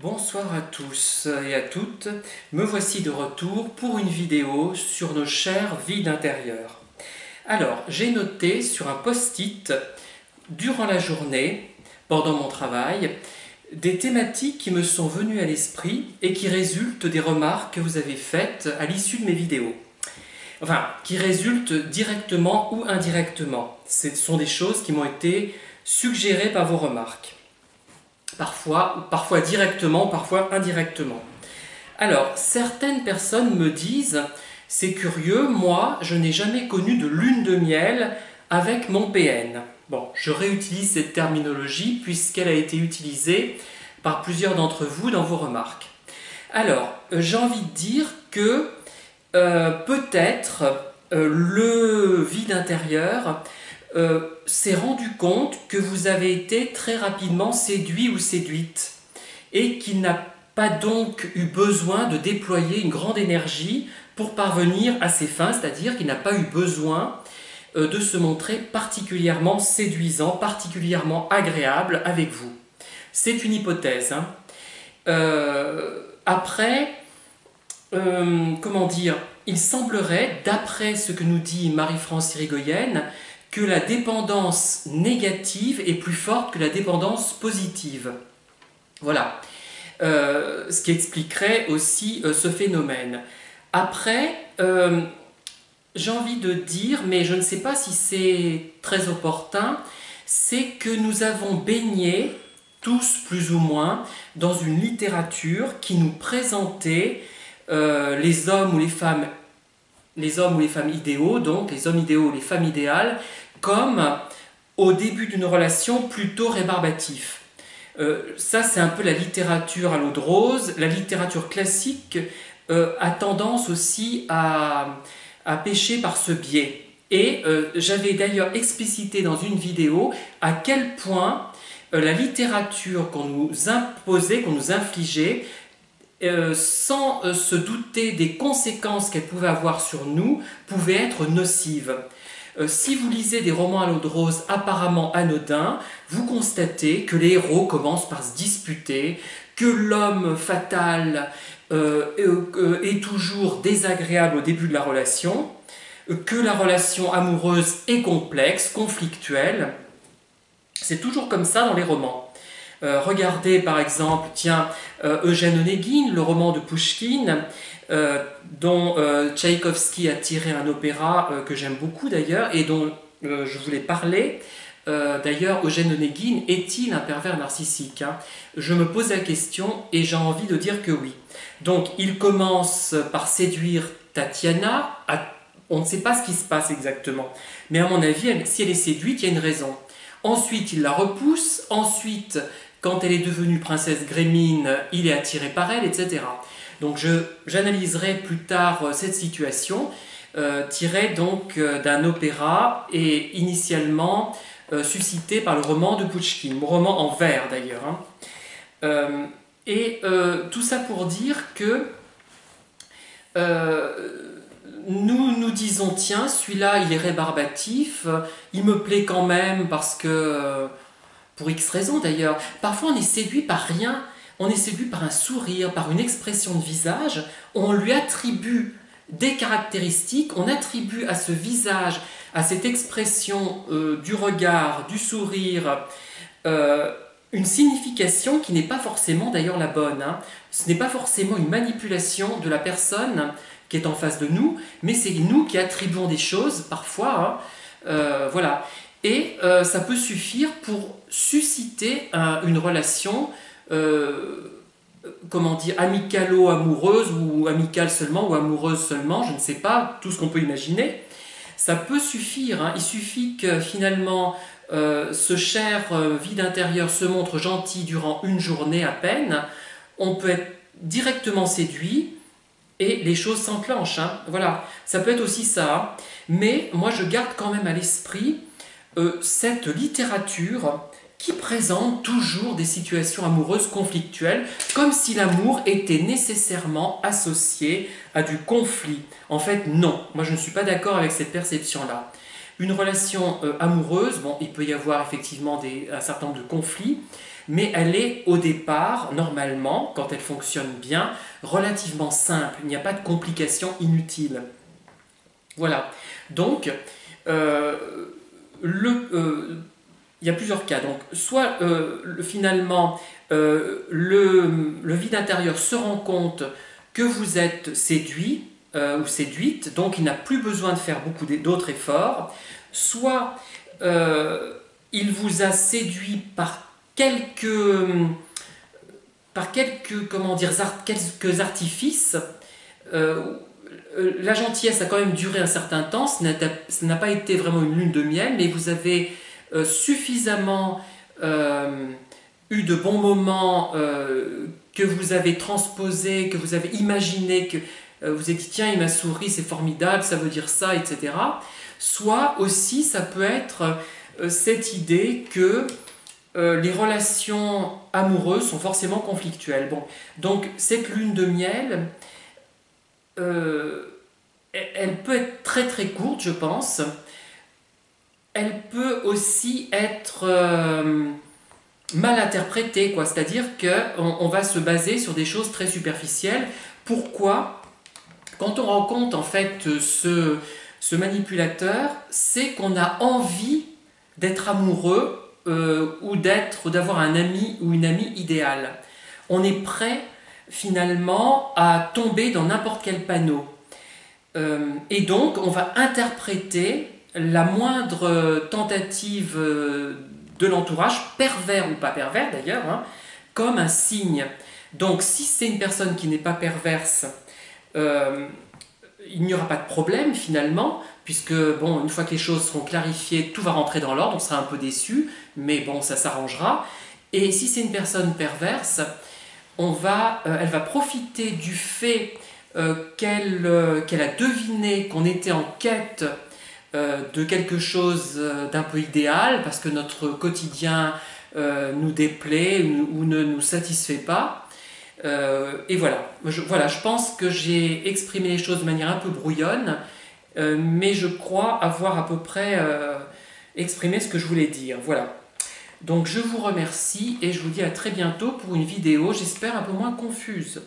Bonsoir à tous et à toutes, me voici de retour pour une vidéo sur nos chères vies d'intérieur. Alors, j'ai noté sur un post-it, durant la journée, pendant mon travail, des thématiques qui me sont venues à l'esprit et qui résultent des remarques que vous avez faites à l'issue de mes vidéos. Enfin, qui résultent directement ou indirectement. Ce sont des choses qui m'ont été suggérées par vos remarques. Parfois directement, parfois indirectement. Alors, certaines personnes me disent, c'est curieux, moi, je n'ai jamais connu de lune de miel avec mon PN. Bon, je réutilise cette terminologie puisqu'elle a été utilisée par plusieurs d'entre vous dans vos remarques. Alors, j'ai envie de dire que peut-être le vide intérieur s'est rendu compte que vous avez été très rapidement séduit ou séduite et qu'il n'a pas donc eu besoin de déployer une grande énergie pour parvenir à ses fins, c'est-à-dire qu'il n'a pas eu besoin de se montrer particulièrement séduisant, particulièrement agréable avec vous. C'est une hypothèse. Hein. Après, comment dire, il semblerait, d'après ce que nous dit Marie-France Irigoyen, que la dépendance négative est plus forte que la dépendance positive. Voilà. Ce qui expliquerait aussi ce phénomène. Après, j'ai envie de dire, mais je ne sais pas si c'est très opportun, c'est que nous avons baigné, tous plus ou moins, dans une littérature qui nous présentait les hommes ou les femmes idéaux, donc les hommes idéaux ou les femmes idéales, comme au début d'une relation plutôt rébarbatifs. Ça, c'est un peu la littérature à l'eau de rose. La littérature classique a tendance aussi à pécher par ce biais. Et j'avais d'ailleurs explicité dans une vidéo à quel point la littérature qu'on nous imposait, qu'on nous infligeait, sans se douter des conséquences qu'elle pouvait avoir sur nous, pouvait être nocive. Si vous lisez des romans à l'eau de rose apparemment anodins, vous constatez que les héros commencent par se disputer, que l'homme fatal est toujours désagréable au début de la relation, que la relation amoureuse est complexe, conflictuelle. C'est toujours comme ça dans les romans. Regardez par exemple, Eugène Onegin, le roman de Pouchkine, dont Tchaïkovski a tiré un opéra que j'aime beaucoup d'ailleurs et dont je voulais parler. D'ailleurs, Eugène Onegin est-il un pervers narcissique, hein? Je me pose la question et j'ai envie de dire que oui. Donc, il commence par séduire Tatiana. On ne sait pas ce qui se passe exactement, mais à mon avis, si elle est séduite, il y a une raison. Ensuite, il la repousse. Ensuite, quand elle est devenue princesse Grémine, il est attiré par elle, etc. Donc j'analyserai plus tard cette situation, tirée donc d'un opéra et initialement suscité par le roman de Pouchkine, mon roman en vers d'ailleurs. Hein. Tout ça pour dire que nous disons, tiens, celui-là il est rébarbatif, il me plaît quand même parce que... pour X raisons d'ailleurs. Parfois on est séduit par rien, on est séduit par un sourire, par une expression de visage, on lui attribue des caractéristiques, on attribue à ce visage, à cette expression du regard, du sourire, une signification qui n'est pas forcément d'ailleurs la bonne. Hein. Ce n'est pas forcément une manipulation de la personne qui est en face de nous, mais c'est nous qui attribuons des choses parfois. Hein, voilà. Et ça peut suffire pour susciter une relation, comment dire, amicalo-amoureuse ou amicale seulement ou amoureuse seulement, je ne sais pas, tout ce qu'on peut imaginer. Ça peut suffire, hein. Il suffit que finalement ce cher vide intérieur se montre gentil durant une journée à peine, on peut être directement séduit et les choses s'enclenchent. Hein. Voilà, ça peut être aussi ça. Hein. Mais moi je garde quand même à l'esprit cette littérature qui présente toujours des situations amoureuses conflictuelles, comme si l'amour était nécessairement associé à du conflit. En fait, non. Moi, je ne suis pas d'accord avec cette perception-là. Une relation amoureuse, bon, il peut y avoir effectivement un certain nombre de conflits, mais elle est au départ, normalement, quand elle fonctionne bien, relativement simple. Il n'y a pas de complications inutiles. Voilà. Donc, il y a plusieurs cas. Donc, soit finalement, le vide intérieur se rend compte que vous êtes séduit ou séduite, donc il n'a plus besoin de faire beaucoup d'autres efforts, soit il vous a séduit par quelques, comment dire, quelques artifices. La gentillesse a quand même duré un certain temps, ça n'a pas été vraiment une lune de miel, mais vous avez suffisamment eu de bons moments que vous avez transposés, que vous avez imaginé, que vous avez dit tiens il m'a souri, c'est formidable, ça veut dire ça, etc. Soit aussi ça peut être cette idée que les relations amoureuses sont forcément conflictuelles. Bon, donc cette lune de miel, elle peut être très très courte, je pense. Elle peut aussi être mal interprétée, quoi. C'est-à-dire qu'on va se baser sur des choses très superficielles. Pourquoi? Quand on rencontre en fait ce manipulateur, c'est qu'on a envie d'être amoureux ou d'avoir un ami ou une amie idéale. On est prêt finalement à tomber dans n'importe quel panneau. Et donc on va interpréter la moindre tentative de l'entourage, pervers ou pas pervers d'ailleurs, hein, comme un signe. Donc si c'est une personne qui n'est pas perverse, il n'y aura pas de problème finalement, puisque bon, une fois que les choses seront clarifiées, tout va rentrer dans l'ordre, on sera un peu déçu, mais bon, ça s'arrangera. Et si c'est une personne perverse, elle va profiter du fait qu'elle a deviné qu'on était en quête de quelque chose d'un peu idéal, parce que notre quotidien nous déplaît ou ne nous satisfait pas. Et voilà. Je pense que j'ai exprimé les choses de manière un peu brouillonne, mais je crois avoir à peu près exprimé ce que je voulais dire. Voilà. Donc je vous remercie et je vous dis à très bientôt pour une vidéo, j'espère un peu moins confuse.